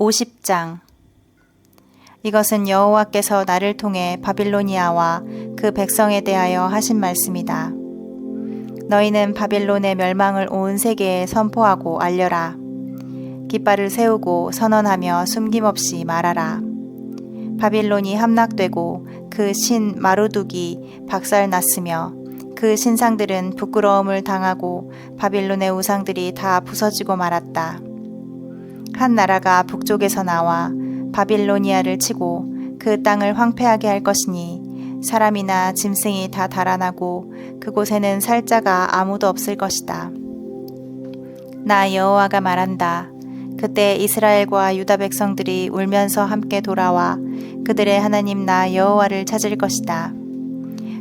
50장. 이것은 여호와께서 나를 통해 바빌로니아와 그 백성에 대하여 하신 말씀이다. 너희는 바빌론의 멸망을 온 세계에 선포하고 알려라. 깃발을 세우고 선언하며 숨김없이 말하라. 바빌론이 함락되고 그 신 마루둑이 박살났으며 그 신상들은 부끄러움을 당하고 바빌론의 우상들이 다 부서지고 말았다. 한 나라가 북쪽에서 나와 바빌로니아를 치고 그 땅을 황폐하게 할 것이니 사람이나 짐승이 다 달아나고 그곳에는 살 자가 아무도 없을 것이다. 나 여호와가 말한다. 그때 이스라엘과 유다 백성들이 울면서 함께 돌아와 그들의 하나님 나 여호와를 찾을 것이다.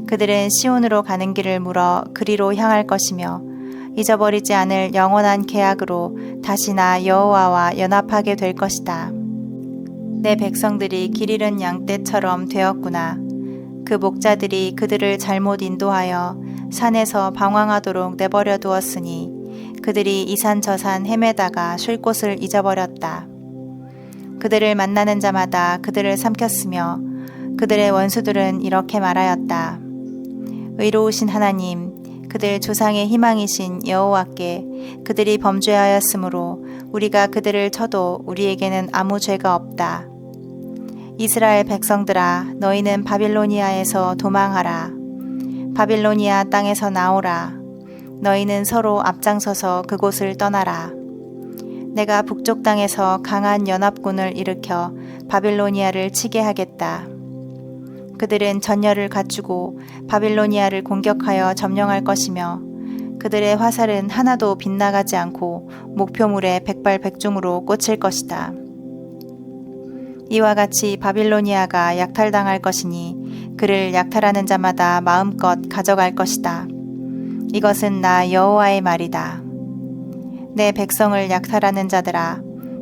그들은 시온으로 가는 길을 물어 그리로 향할 것이며 잊어버리지 않을 영원한 계약으로 다시 나 여호와와 연합하게 될 것이다. 내 백성들이 길 잃은 양떼처럼 되었구나. 그 목자들이 그들을 잘못 인도하여 산에서 방황하도록 내버려 두었으니 그들이 이 산 저 산 헤매다가 쉴 곳을 잊어버렸다. 그들을 만나는 자마다 그들을 삼켰으며 그들의 원수들은 이렇게 말하였다. 의로우신 하나님, 그들 조상의 희망이신 여호와께 그들이 범죄하였으므로 우리가 그들을 쳐도 우리에게는 아무 죄가 없다. 이스라엘 백성들아, 너희는 바빌로니아에서 도망하라. 바빌로니아 땅에서 나오라. 너희는 서로 앞장서서 그곳을 떠나라. 내가 북쪽 땅에서 강한 연합군을 일으켜 바빌로니아를 치게 하겠다. 그들은 전열을 갖추고 바빌로니아를 공격하여 점령할 것이며 그들의 화살은 하나도 빗나가지 않고 목표물에 백발백중으로 꽂힐 것이다. 이와 같이 바빌로니아가 약탈당할 것이니 그를 약탈하는 자마다 마음껏 가져갈 것이다. 이것은 나 여호와의 말이다. 내 백성을 약탈하는 자들아,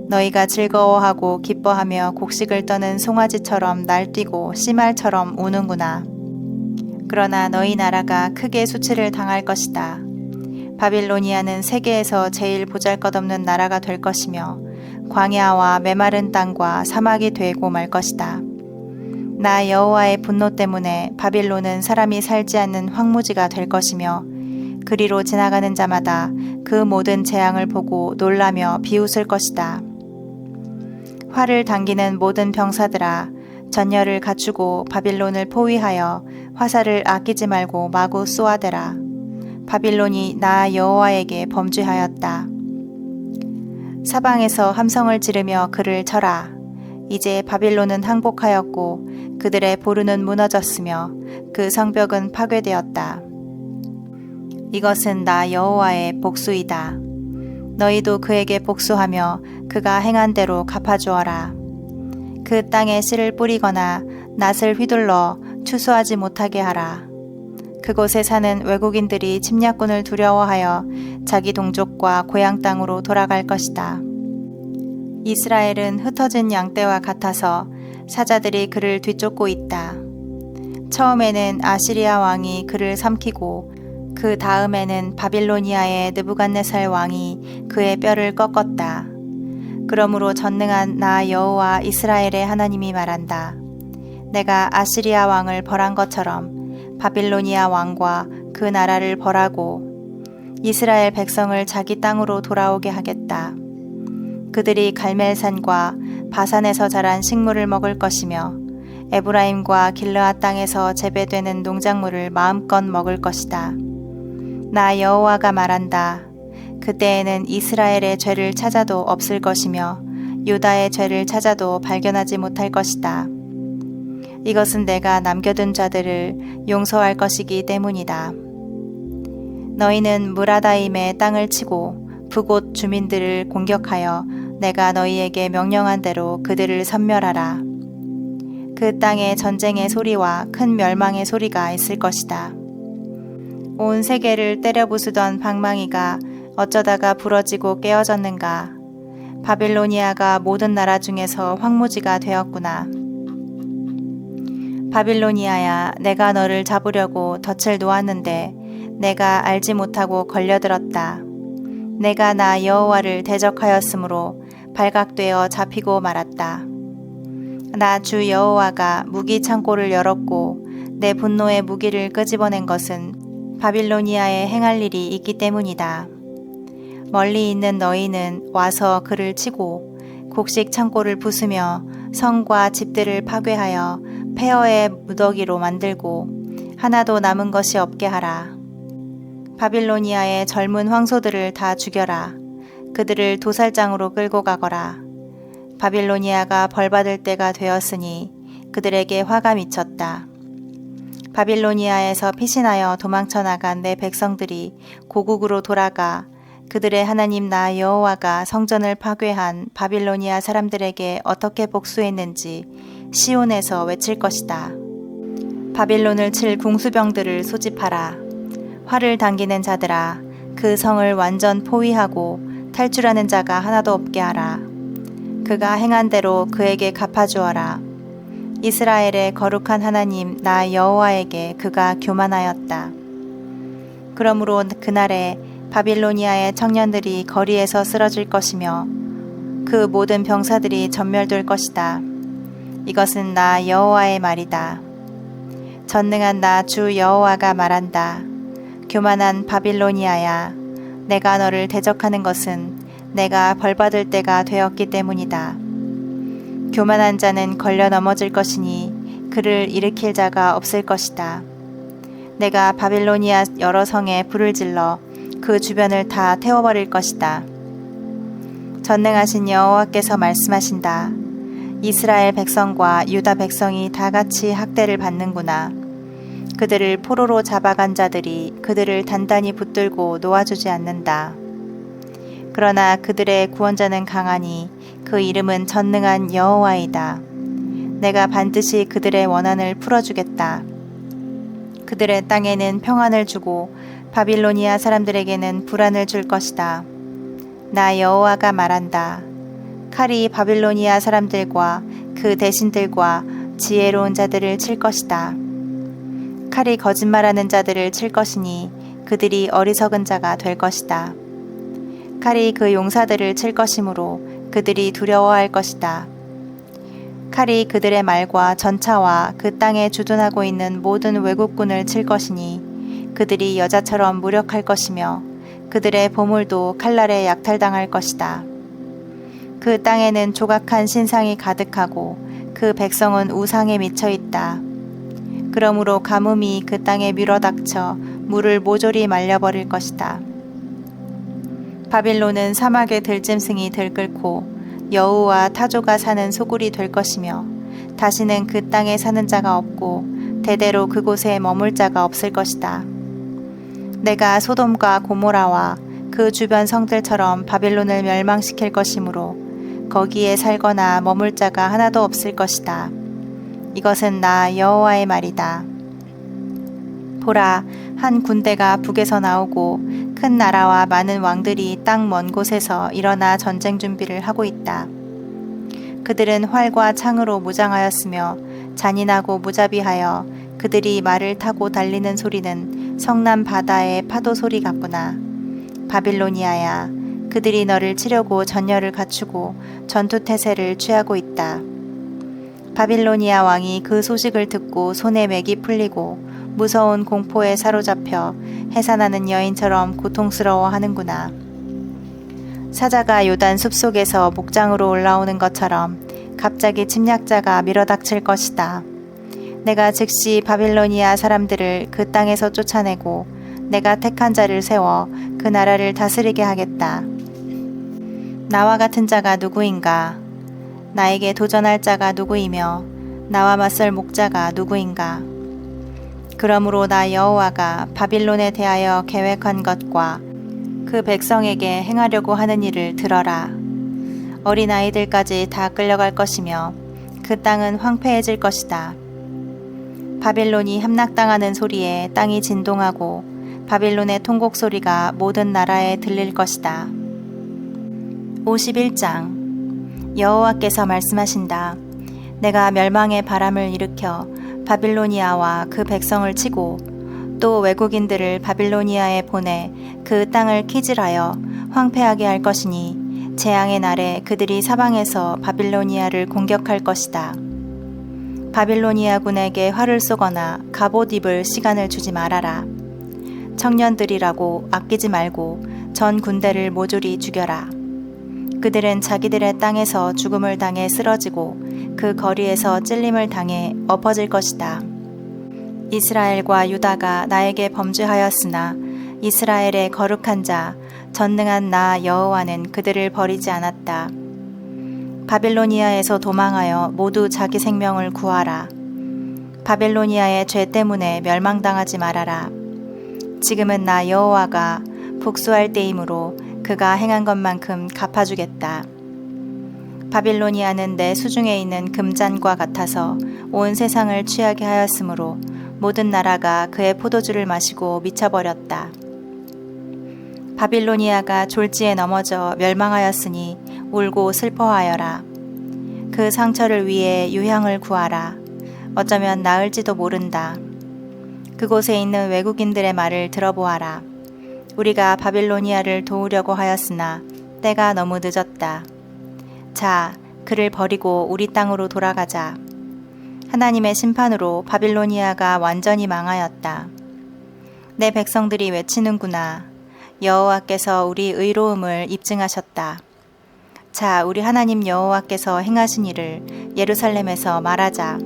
너희가 즐거워하고 기뻐하며 곡식을 떠는 송아지처럼 날뛰고 씨말처럼 우는구나. 그러나 너희 나라가 크게 수치를 당할 것이다. 바빌로니아는 세계에서 제일 보잘것없는 나라가 될 것이며 광야와 메마른 땅과 사막이 되고 말 것이다. 나 여호와의 분노 때문에 바빌론은 사람이 살지 않는 황무지가 될 것이며 그리로 지나가는 자마다 그 모든 재앙을 보고 놀라며 비웃을 것이다. 활을 당기는 모든 병사들아, 전열을 갖추고 바빌론을 포위하여 화살을 아끼지 말고 마구 쏘아대라. 바빌론이 나 여호와에게 범죄하였다. 사방에서 함성을 지르며 그를 쳐라. 이제 바빌론은 항복하였고 그들의 보루는 무너졌으며 그 성벽은 파괴되었다. 이것은 나 여호와의 복수이다. 너희도 그에게 복수하며 그가 행한 대로 갚아주어라. 그 땅에 씨를 뿌리거나 낫을 휘둘러 추수하지 못하게 하라. 그곳에 사는 외국인들이 침략군을 두려워하여 자기 동족과 고향 땅으로 돌아갈 것이다. 이스라엘은 흩어진 양떼와 같아서 사자들이 그를 뒤쫓고 있다. 처음에는 아시리아 왕이 그를 삼키고 그 다음에는 바빌로니아의 느부갓네살 왕이 그의 뼈를 꺾었다. 그러므로 전능한 나 여호와 이스라엘의 하나님이 말한다. 내가 아시리아 왕을 벌한 것처럼 바빌로니아 왕과 그 나라를 벌하고 이스라엘 백성을 자기 땅으로 돌아오게 하겠다. 그들이 갈멜산과 바산에서 자란 식물을 먹을 것이며 에브라임과 길르앗 땅에서 재배되는 농작물을 마음껏 먹을 것이다. 나 여호와가 말한다. 그때에는 이스라엘의 죄를 찾아도 없을 것이며 유다의 죄를 찾아도 발견하지 못할 것이다. 이것은 내가 남겨둔 자들을 용서할 것이기 때문이다. 너희는 무라다임의 땅을 치고 북곳 주민들을 공격하여 내가 너희에게 명령한 대로 그들을 섬멸하라. 그 땅에 전쟁의 소리와 큰 멸망의 소리가 있을 것이다. 온 세계를 때려 부수던 방망이가 어쩌다가 부러지고 깨어졌는가. 바빌로니아가 모든 나라 중에서 황무지가 되었구나. 바빌로니아야, 내가 너를 잡으려고 덫을 놓았는데 내가 알지 못하고 걸려들었다. 내가 나 여호와를 대적하였으므로 발각되어 잡히고 말았다. 나 주 여호와가 무기 창고를 열었고 내 분노의 무기를 끄집어낸 것은 바빌로니아에 행할 일이 있기 때문이다. 멀리 있는 너희는 와서 그를 치고 곡식 창고를 부수며 성과 집들을 파괴하여 폐허의 무더기로 만들고 하나도 남은 것이 없게 하라. 바빌로니아의 젊은 황소들을 다 죽여라. 그들을 도살장으로 끌고 가거라. 바빌로니아가 벌받을 때가 되었으니 그들에게 화가 미쳤다. 바빌로니아에서 피신하여 도망쳐 나간 내 백성들이 고국으로 돌아가 그들의 하나님 나 여호와가 성전을 파괴한 바빌로니아 사람들에게 어떻게 복수했는지 시온에서 외칠 것이다. 바빌론을 칠 궁수병들을 소집하라. 활을 당기는 자들아, 그 성을 완전 포위하고 탈출하는 자가 하나도 없게 하라. 그가 행한 대로 그에게 갚아주어라. 이스라엘의 거룩한 하나님 나 여호와에게 그가 교만하였다. 그러므로 그날에 바빌로니아의 청년들이 거리에서 쓰러질 것이며 그 모든 병사들이 전멸될 것이다. 이것은 나 여호와의 말이다. 전능한 나 주 여호와가 말한다. 교만한 바빌로니아야, 내가 너를 대적하는 것은 내가 벌받을 때가 되었기 때문이다. 교만한 자는 걸려 넘어질 것이니 그를 일으킬 자가 없을 것이다. 내가 바빌로니아 여러 성에 불을 질러 그 주변을 다 태워버릴 것이다. 전능하신 여호와께서 말씀하신다. 이스라엘 백성과 유다 백성이 다 같이 학대를 받는구나. 그들을 포로로 잡아간 자들이 그들을 단단히 붙들고 놓아주지 않는다. 그러나 그들의 구원자는 강하니 그 이름은 전능한 여호와이다. 내가 반드시 그들의 원한을 풀어주겠다. 그들의 땅에는 평안을 주고 바빌로니아 사람들에게는 불안을 줄 것이다. 나 여호와가 말한다. 칼이 바빌로니아 사람들과 그 대신들과 지혜로운 자들을 칠 것이다. 칼이 거짓말하는 자들을 칠 것이니 그들이 어리석은 자가 될 것이다. 칼이 그 용사들을 칠 것이므로 그들이 두려워할 것이다. 칼이 그들의 말과 전차와 그 땅에 주둔하고 있는 모든 외국군을 칠 것이니 그들이 여자처럼 무력할 것이며 그들의 보물도 칼날에 약탈당할 것이다. 그 땅에는 조각한 신상이 가득하고 그 백성은 우상에 미쳐 있다. 그러므로 가뭄이 그 땅에 밀어닥쳐 물을 모조리 말려버릴 것이다. 바빌론은 사막의 들짐승이 들끓고 여우와 타조가 사는 소굴이 될 것이며 다시는 그 땅에 사는 자가 없고 대대로 그곳에 머물 자가 없을 것이다. 내가 소돔과 고모라와 그 주변 성들처럼 바빌론을 멸망시킬 것이므로 거기에 살거나 머물 자가 하나도 없을 것이다. 이것은 나 여호와의 말이다. 보라, 한 군대가 북에서 나오고 큰 나라와 많은 왕들이 땅 먼 곳에서 일어나 전쟁 준비를 하고 있다. 그들은 활과 창으로 무장하였으며 잔인하고 무자비하여 그들이 말을 타고 달리는 소리는 성남 바다의 파도 소리 같구나. 바빌로니아야, 그들이 너를 치려고 전열을 갖추고 전투태세를 취하고 있다. 바빌로니아 왕이 그 소식을 듣고 손에 맥이 풀리고 무서운 공포에 사로잡혀 해산하는 여인처럼 고통스러워하는구나. 사자가 요단 숲속에서 목장으로 올라오는 것처럼 갑자기 침략자가 밀어닥칠 것이다. 내가 즉시 바빌로니아 사람들을 그 땅에서 쫓아내고 내가 택한 자를 세워 그 나라를 다스리게 하겠다. 나와 같은 자가 누구인가? 나에게 도전할 자가 누구이며 나와 맞설 목자가 누구인가? 그러므로 나 여호와가 바빌론에 대하여 계획한 것과 그 백성에게 행하려고 하는 일을 들어라. 어린아이들까지 다 끌려갈 것이며 그 땅은 황폐해질 것이다. 바빌론이 함락당하는 소리에 땅이 진동하고 바빌론의 통곡 소리가 모든 나라에 들릴 것이다. 51장 여호와께서 말씀하신다. 내가 멸망의 바람을 일으켜 바빌로니아와 그 백성을 치고 또 외국인들을 바빌로니아에 보내 그 땅을 키질하여 황폐하게 할 것이니 재앙의 날에 그들이 사방에서 바빌로니아를 공격할 것이다. 바빌로니아군에게 활을 쏘거나 갑옷 입을 시간을 주지 말아라. 청년들이라고 아끼지 말고 전 군대를 모조리 죽여라. 그들은 자기들의 땅에서 죽음을 당해 쓰러지고 그 거리에서 찔림을 당해 엎어질 것이다. 이스라엘과 유다가 나에게 범죄하였으나 이스라엘의 거룩한 자, 전능한 나 여호와는 그들을 버리지 않았다. 바빌로니아에서 도망하여 모두 자기 생명을 구하라. 바빌로니아의 죄 때문에 멸망당하지 말아라. 지금은 나 여호와가 복수할 때이므로 그가 행한 것만큼 갚아주겠다. 바빌로니아는 내 수중에 있는 금잔과 같아서 온 세상을 취하게 하였으므로 모든 나라가 그의 포도주를 마시고 미쳐버렸다. 바빌로니아가 졸지에 넘어져 멸망하였으니 울고 슬퍼하여라. 그 상처를 위해 유향을 구하라. 어쩌면 나을지도 모른다. 그곳에 있는 외국인들의 말을 들어보아라. 우리가 바빌로니아를 도우려고 하였으나 때가 너무 늦었다. 자, 그를 버리고 우리 땅으로 돌아가자. 하나님의 심판으로 바빌로니아가 완전히 망하였다. 내 백성들이 외치는구나. 여호와께서 우리 의로움을 입증하셨다. 자, 우리 하나님 여호와께서 행하신 일을 예루살렘에서 말하자.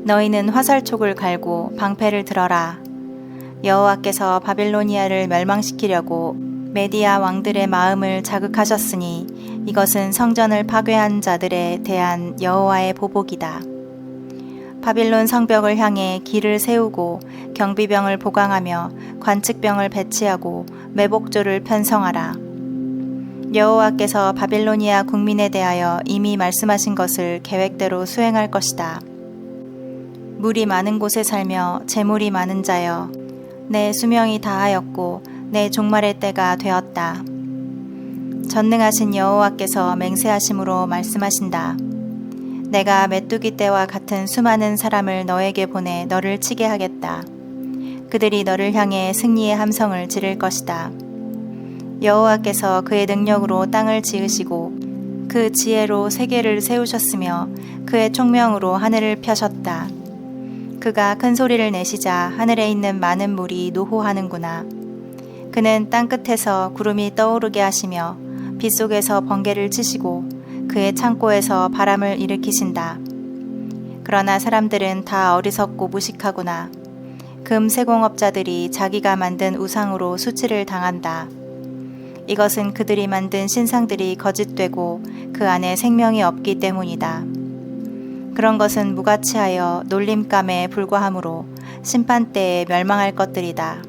너희는 화살촉을 갈고 방패를 들어라. 여호와께서 바빌로니아를 멸망시키려고 메디아 왕들의 마음을 자극하셨으니 이것은 성전을 파괴한 자들에 대한 여호와의 보복이다. 바빌론 성벽을 향해 길을 세우고 경비병을 보강하며 관측병을 배치하고 매복조를 편성하라. 여호와께서 바빌로니아 국민에 대하여 이미 말씀하신 것을 계획대로 수행할 것이다. 물이 많은 곳에 살며 재물이 많은 자여, 내 수명이 다하였고 내 종말의 때가 되었다. 전능하신 여호와께서 맹세하심으로 말씀하신다. 내가 메뚜기 떼와 같은 수많은 사람을 너에게 보내 너를 치게 하겠다. 그들이 너를 향해 승리의 함성을 지를 것이다. 여호와께서 그의 능력으로 땅을 지으시고 그 지혜로 세계를 세우셨으며 그의 총명으로 하늘을 펴셨다. 그가 큰 소리를 내시자 하늘에 있는 많은 물이 노호하는구나. 그는 땅끝에서 구름이 떠오르게 하시며 빗속에서 번개를 치시고 그의 창고에서 바람을 일으키신다. 그러나 사람들은 다 어리석고 무식하구나. 금 세공업자들이 자기가 만든 우상으로 수치를 당한다. 이것은 그들이 만든 신상들이 거짓되고 그 안에 생명이 없기 때문이다. 그런 것은 무가치하여 놀림감에 불과하므로 심판때에 멸망할 것들이다.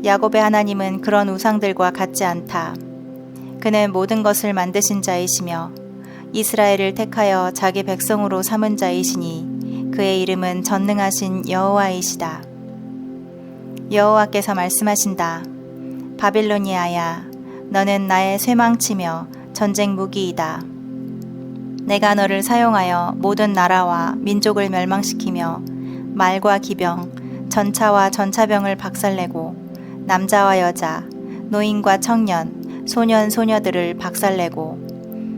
야곱의 하나님은 그런 우상들과 같지 않다. 그는 모든 것을 만드신 자이시며 이스라엘을 택하여 자기 백성으로 삼은 자이시니 그의 이름은 전능하신 여호와이시다. 여호와께서 말씀하신다. 바빌로니아야, 너는 나의 쇠망치며 전쟁 무기이다. 내가 너를 사용하여 모든 나라와 민족을 멸망시키며 말과 기병, 전차와 전차병을 박살내고 남자와 여자, 노인과 청년, 소년 소녀들을 박살내고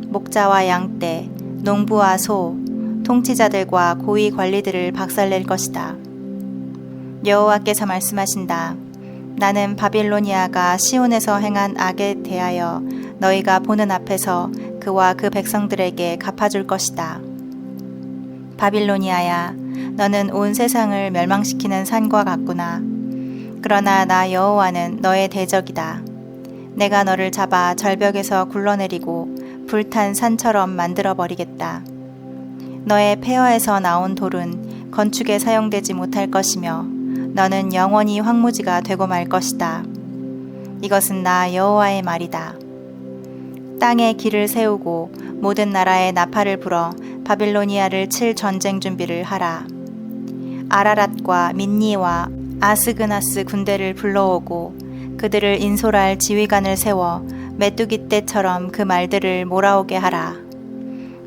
목자와 양떼, 농부와 소, 통치자들과 고위 관리들을 박살낼 것이다. 여호와께서 말씀하신다. 나는 바빌로니아가 시온에서 행한 악에 대하여 너희가 보는 앞에서 그와 그 백성들에게 갚아줄 것이다. 바빌로니아야, 너는 온 세상을 멸망시키는 산과 같구나. 그러나 나 여호와는 너의 대적이다. 내가 너를 잡아 절벽에서 굴러내리고 불탄 산처럼 만들어버리겠다. 너의 폐허에서 나온 돌은 건축에 사용되지 못할 것이며 너는 영원히 황무지가 되고 말 것이다. 이것은 나 여호와의 말이다. 땅에 길을 세우고 모든 나라에 나팔을 불어 바빌로니아를 칠 전쟁 준비를 하라. 아라랏과 민니와 아스그나스 군대를 불러오고 그들을 인솔할 지휘관을 세워 메뚜기 떼처럼 그 말들을 몰아오게 하라.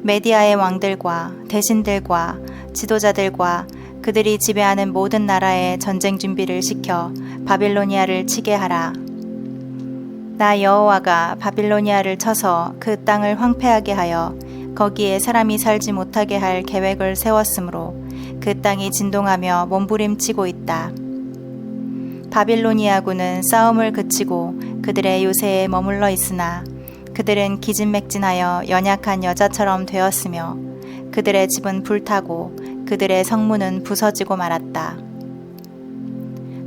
메디아의 왕들과 대신들과 지도자들과 그들이 지배하는 모든 나라에 전쟁 준비를 시켜 바빌로니아를 치게 하라. 나 여호와가 바빌로니아를 쳐서 그 땅을 황폐하게 하여 거기에 사람이 살지 못하게 할 계획을 세웠으므로 그 땅이 진동하며 몸부림치고 있다. 바빌로니아군은 싸움을 그치고 그들의 요새에 머물러 있으나 그들은 기진맥진하여 연약한 여자처럼 되었으며 그들의 집은 불타고 그들의 성문은 부서지고 말았다.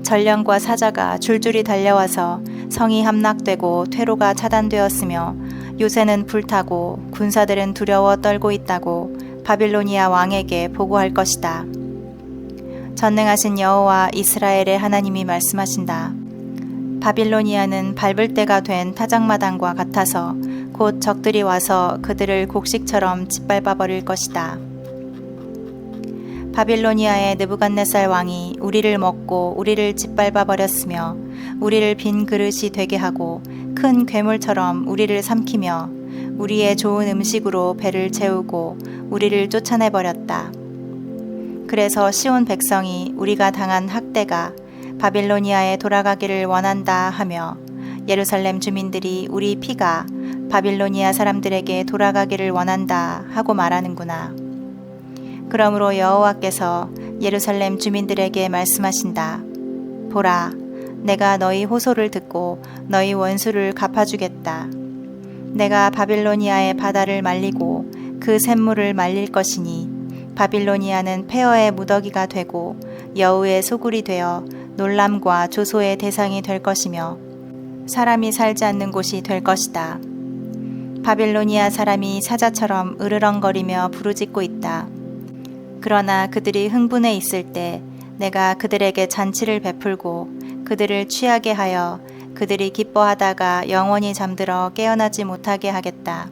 전령과 사자가 줄줄이 달려와서 성이 함락되고 퇴로가 차단되었으며 요새는 불타고 군사들은 두려워 떨고 있다고 바빌로니아 왕에게 보고할 것이다. 전능하신 여호와 이스라엘의 하나님이 말씀하신다. 바빌로니아는 밟을 때가 된 타작마당과 같아서 곧 적들이 와서 그들을 곡식처럼 짓밟아 버릴 것이다. 바빌로니아의 느부갓네살 왕이 우리를 먹고 우리를 짓밟아 버렸으며 우리를 빈 그릇이 되게 하고 큰 괴물처럼 우리를 삼키며 우리의 좋은 음식으로 배를 채우고 우리를 쫓아내 버렸다. 그래서 시온 백성이 우리가 당한 학대가 바빌로니아에 돌아가기를 원한다 하며 예루살렘 주민들이 우리 피가 바빌로니아 사람들에게 돌아가기를 원한다 하고 말하는구나. 그러므로 여호와께서 예루살렘 주민들에게 말씀하신다. 보라, 내가 너희 호소를 듣고 너희 원수를 갚아주겠다. 내가 바빌로니아의 바다를 말리고 그 샘물을 말릴 것이니 바빌로니아는 폐허의 무더기가 되고 여우의 소굴이 되어 놀람과 조소의 대상이 될 것이며 사람이 살지 않는 곳이 될 것이다. 바빌로니아 사람이 사자처럼 으르렁거리며 부르짖고 있다. 그러나 그들이 흥분해 있을 때 내가 그들에게 잔치를 베풀고 그들을 취하게 하여 그들이 기뻐하다가 영원히 잠들어 깨어나지 못하게 하겠다.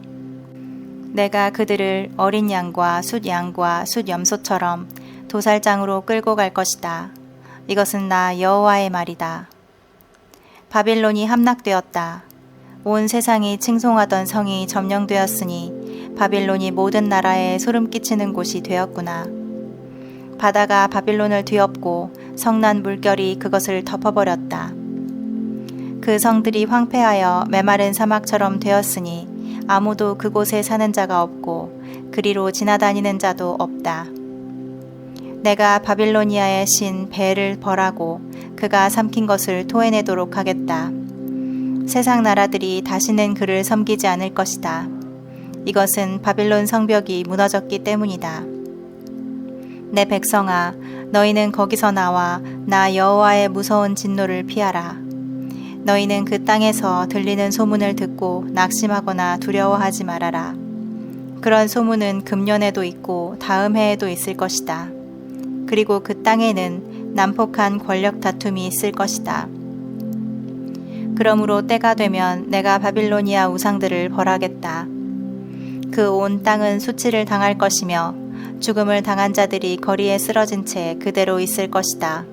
내가 그들을 어린 양과 숫양과 숫염소처럼 도살장으로 끌고 갈 것이다. 이것은 나 여호와의 말이다. 바빌론이 함락되었다. 온 세상이 칭송하던 성이 점령되었으니 바빌론이 모든 나라에 소름 끼치는 곳이 되었구나. 바다가 바빌론을 뒤엎고 성난 물결이 그것을 덮어버렸다. 그 성들이 황폐하여 메마른 사막처럼 되었으니 아무도 그곳에 사는 자가 없고 그리로 지나다니는 자도 없다. 내가 바빌로니아의 신 벨을 벌하고 그가 삼킨 것을 토해내도록 하겠다. 세상 나라들이 다시는 그를 섬기지 않을 것이다. 이것은 바빌론 성벽이 무너졌기 때문이다. 내 백성아, 너희는 거기서 나와 나 여호와의 무서운 진노를 피하라. 너희는 그 땅에서 들리는 소문을 듣고 낙심하거나 두려워하지 말아라. 그런 소문은 금년에도 있고 다음 해에도 있을 것이다. 그리고 그 땅에는 난폭한 권력 다툼이 있을 것이다. 그러므로 때가 되면 내가 바빌로니아 우상들을 벌하겠다. 그 온 땅은 수치를 당할 것이며 죽음을 당한 자들이 거리에 쓰러진 채 그대로 있을 것이다.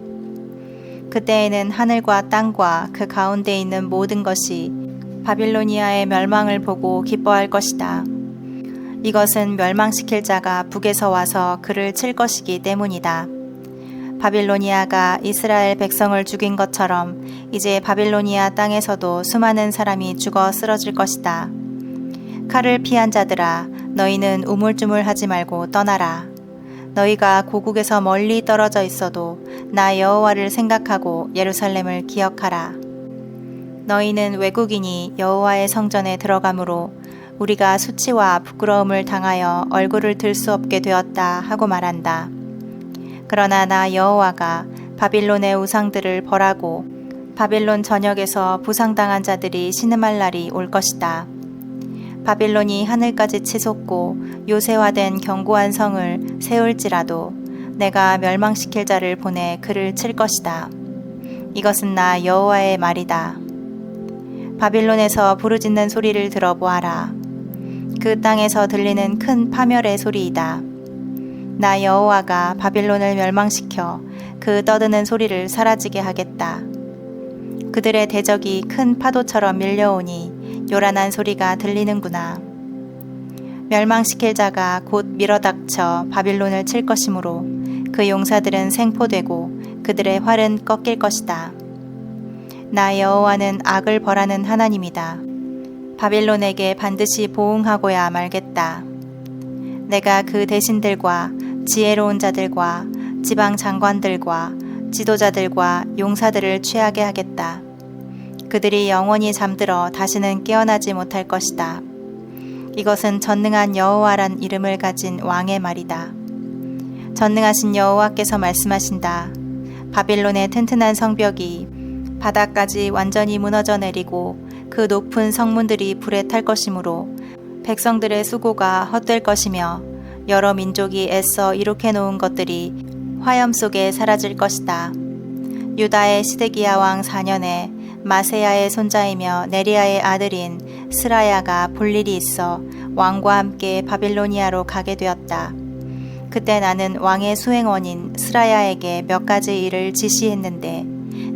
그때에는 하늘과 땅과 그 가운데 있는 모든 것이 바빌로니아의 멸망을 보고 기뻐할 것이다. 이것은 멸망시킬 자가 북에서 와서 그를 칠 것이기 때문이다. 바빌로니아가 이스라엘 백성을 죽인 것처럼 이제 바빌로니아 땅에서도 수많은 사람이 죽어 쓰러질 것이다. 칼을 피한 자들아, 너희는 우물쭈물하지 말고 떠나라. 너희가 고국에서 멀리 떨어져 있어도 나 여호와를 생각하고 예루살렘을 기억하라. 너희는 외국인이 여호와의 성전에 들어가므로 우리가 수치와 부끄러움을 당하여 얼굴을 들 수 없게 되었다 하고 말한다. 그러나 나 여호와가 바빌론의 우상들을 벌하고 바빌론 전역에서 부상당한 자들이 신음할 날이 올 것이다. 바빌론이 하늘까지 치솟고 요새화된 견고한 성을 세울지라도 내가 멸망시킬 자를 보내 그를 칠 것이다. 이것은 나 여호와의 말이다. 바빌론에서 부르짖는 소리를 들어보아라. 그 땅에서 들리는 큰 파멸의 소리이다. 나 여호와가 바빌론을 멸망시켜 그 떠드는 소리를 사라지게 하겠다. 그들의 대적이 큰 파도처럼 밀려오니 요란한 소리가 들리는구나. 멸망시킬 자가 곧 밀어닥쳐 바빌론을 칠 것이므로 그 용사들은 생포되고 그들의 활은 꺾일 것이다. 나 여호와는 악을 벌하는 하나님이다. 바빌론에게 반드시 보응하고야 말겠다. 내가 그 대신들과 지혜로운 자들과 지방 장관들과 지도자들과 용사들을 취하게 하겠다. 그들이 영원히 잠들어 다시는 깨어나지 못할 것이다. 이것은 전능한 여호와란 이름을 가진 왕의 말이다. 전능하신 여호와께서 말씀하신다. 바빌론의 튼튼한 성벽이 바닥까지 완전히 무너져 내리고 그 높은 성문들이 불에 탈 것이므로 백성들의 수고가 헛될 것이며 여러 민족이 애써 이룩해 놓은 것들이 화염 속에 사라질 것이다. 유다의 시드기야 왕 4년에 마세야의 손자이며 네리야의 아들인 스라야가 볼 일이 있어 왕과 함께 바빌로니아로 가게 되었다. 그때 나는 왕의 수행원인 스라야에게 몇 가지 일을 지시했는데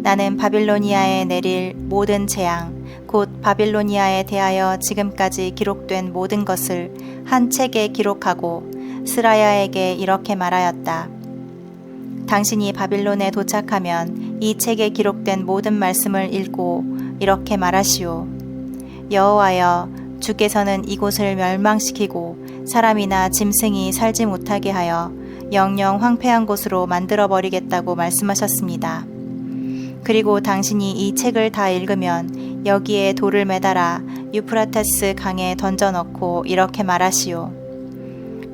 나는 바빌로니아에 내릴 모든 재앙 곧 바빌로니아에 대하여 지금까지 기록된 모든 것을 한 책에 기록하고 스라야에게 이렇게 말하였다. 당신이 바빌론에 도착하면 이 책에 기록된 모든 말씀을 읽고 이렇게 말하시오. 여호와여, 주께서는 이곳을 멸망시키고 사람이나 짐승이 살지 못하게 하여 영영 황폐한 곳으로 만들어버리겠다고 말씀하셨습니다. 그리고 당신이 이 책을 다 읽으면 여기에 돌을 매달아 유프라테스 강에 던져넣고 이렇게 말하시오.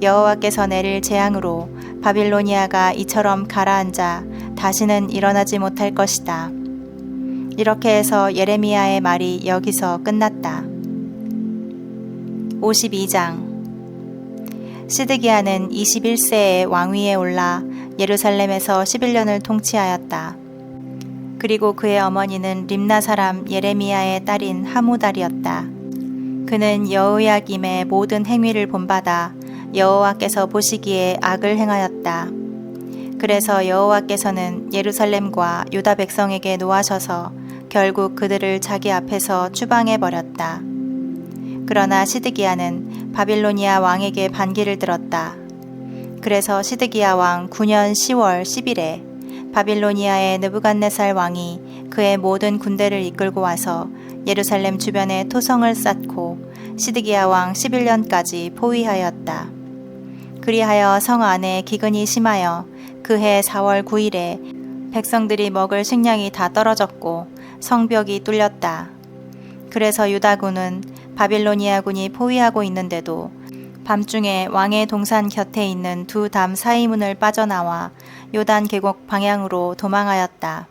여호와께서 내릴 재앙으로 바빌로니아가 이처럼 가라앉아 다시는 일어나지 못할 것이다. 이렇게 해서 예레미야의 말이 여기서 끝났다. 52장. 시드기야는 21세에 왕위에 올라 예루살렘에서 11년을 통치하였다. 그리고 그의 어머니는 림나 사람 예레미야의 딸인 하무달이었다. 그는 여호야김의 모든 행위를 본받아 여호와께서 보시기에 악을 행하였다. 그래서 여호와께서는 예루살렘과 유다 백성에게 노하셔서 결국 그들을 자기 앞에서 추방해 버렸다. 그러나 시드기야는 바빌로니아 왕에게 반기를 들었다. 그래서 시드기야 왕 9년 10월 10일에 바빌로니아의 느부갓네살 왕이 그의 모든 군대를 이끌고 와서 예루살렘 주변에 토성을 쌓고 시드기야 왕 11년까지 포위하였다. 그리하여 성 안에 기근이 심하여 그해 4월 9일에 백성들이 먹을 식량이 다 떨어졌고 성벽이 뚫렸다. 그래서 유다군은 바빌로니아군이 포위하고 있는데도 밤중에 왕의 동산 곁에 있는 두 담 사이문을 빠져나와 요단 계곡 방향으로 도망하였다.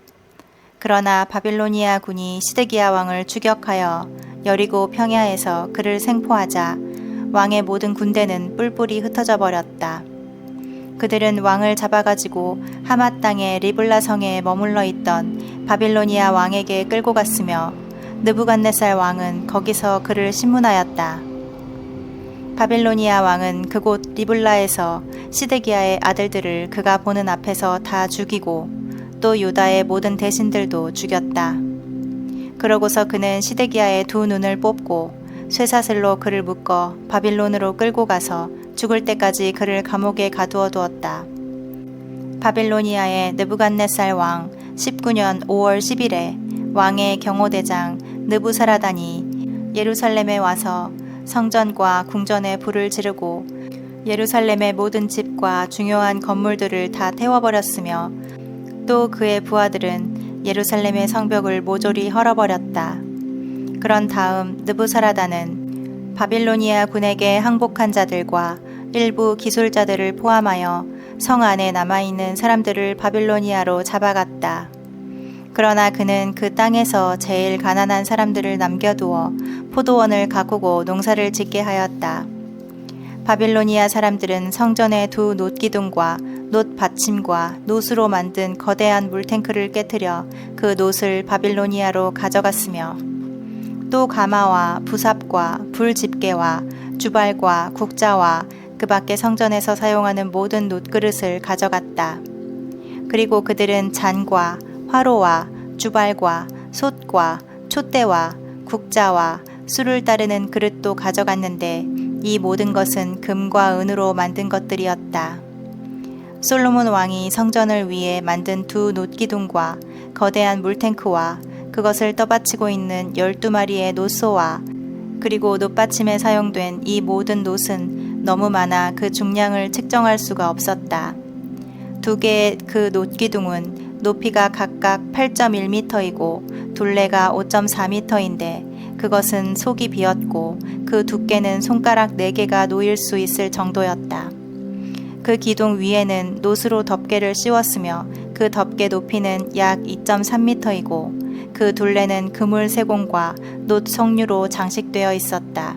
그러나 바빌로니아 군이 시드기야 왕을 추격하여 여리고 평야에서 그를 생포하자 왕의 모든 군대는 뿔뿔이 흩어져 버렸다. 그들은 왕을 잡아가지고 하맛 땅의 리블라 성에 머물러 있던 바빌로니아 왕에게 끌고 갔으며 느부갓네살 왕은 거기서 그를 신문하였다. 바빌로니아 왕은 그곳 리블라에서 시드기야의 아들들을 그가 보는 앞에서 다 죽이고 또 유다의 모든 대신들도 죽였다. 그러고서 그는 시드기야의 두 눈을 뽑고 쇠사슬로 그를 묶어 바빌론으로 끌고 가서 죽을 때까지 그를 감옥에 가두어 두었다. 바빌로니아의 느부갓네살 왕 19년 5월 10일에 왕의 경호대장 느부사라단이 예루살렘에 와서 성전과 궁전에 불을 지르고 예루살렘의 모든 집과 중요한 건물들을 다 태워버렸으며 또 그의 부하들은 예루살렘의 성벽을 모조리 헐어버렸다. 그런 다음 느부사라단은 바빌로니아 군에게 항복한 자들과 일부 기술자들을 포함하여 성 안에 남아있는 사람들을 바빌로니아로 잡아갔다. 그러나 그는 그 땅에서 제일 가난한 사람들을 남겨두어 포도원을 가꾸고 농사를 짓게 하였다. 바빌로니아 사람들은 성전의 두 놋기둥과 놋 받침과 놋으로 만든 거대한 물탱크를 깨뜨려 그 놋을 바빌로니아로 가져갔으며 또 가마와 부삽과 불집게와 주발과 국자와 그 밖에 성전에서 사용하는 모든 놋그릇을 가져갔다. 그리고 그들은 잔과 화로와 주발과 솥과 촛대와 국자와 술을 따르는 그릇도 가져갔는데 이 모든 것은 금과 은으로 만든 것들이었다. 솔로몬 왕이 성전을 위해 만든 두 놋기둥과 거대한 물탱크와 그것을 떠받치고 있는 12마리의 놋소와 그리고 놋받침에 사용된 이 모든 놋은 너무 많아 그 중량을 측정할 수가 없었다. 2개의 그 놋기둥은 높이가 각각 8.1m이고 둘레가 5.4m인데 그것은 속이 비었고 그 두께는 손가락 4개가 놓일 수 있을 정도였다. 그 기둥 위에는 놋으로 덮개를 씌웠으며 그 덮개 높이는 약 2.3m이고 그 둘레는 그물 세공과 놋 석류로 장식되어 있었다.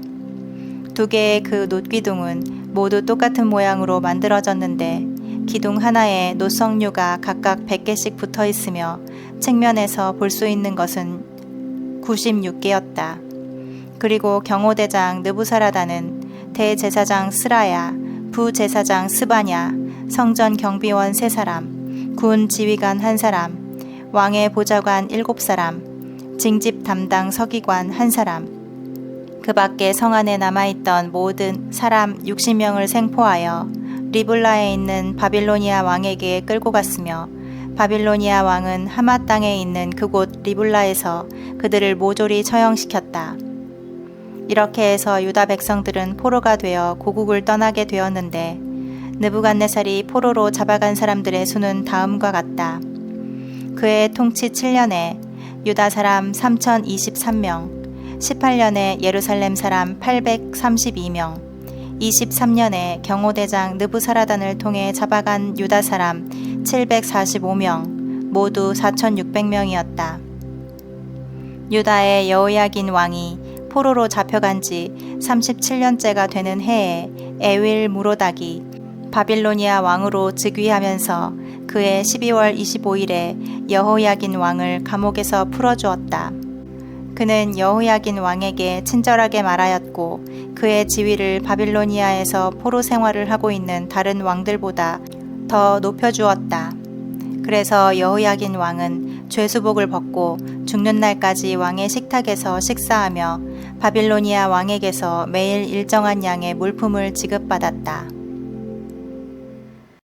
2개의 그 놋기둥은 모두 똑같은 모양으로 만들어졌는데 기둥 하나에 놋 석류가 각각 100개씩 붙어 있으며 측면에서 볼 수 있는 것은 96개였다. 그리고 경호대장 느부사라다는 대제사장 스라야, 부제사장 스바냐, 성전 경비원 3사람, 군 지휘관 1사람, 왕의 보좌관 7사람, 징집 담당 서기관 1사람, 그 밖에 성 안에 남아있던 모든 사람 60명을 생포하여 리블라에 있는 바빌로니아 왕에게 끌고 갔으며 바빌로니아 왕은 하마 땅에 있는 그곳 리블라에서 그들을 모조리 처형시켰다. 이렇게 해서 유다 백성들은 포로가 되어 고국을 떠나게 되었는데 느부갓네살이 포로로 잡아간 사람들의 수는 다음과 같다. 그의 통치 7년에 유다 사람 3023명, 18년에 예루살렘 사람 832명, 23년에 경호대장 느부사라단을 통해 잡아간 유다 사람 745명, 모두 4600명이었다. 유다의 여호야긴 왕이 포로로 잡혀간 지 37년째가 되는 해에 에윌 무로닥이 바빌로니아 왕으로 즉위하면서 그해 12월 25일에 여호야긴 왕을 감옥에서 풀어주었다. 그는 여호야긴 왕에게 친절하게 말하였고 그의 지위를 바빌로니아에서 포로 생활을 하고 있는 다른 왕들보다 더 높여주었다. 그래서 여호야긴 왕은 죄수복을 벗고 죽는 날까지 왕의 식탁에서 식사하며 바빌로니아 왕에게서 매일 일정한 양의 물품을 지급받았다.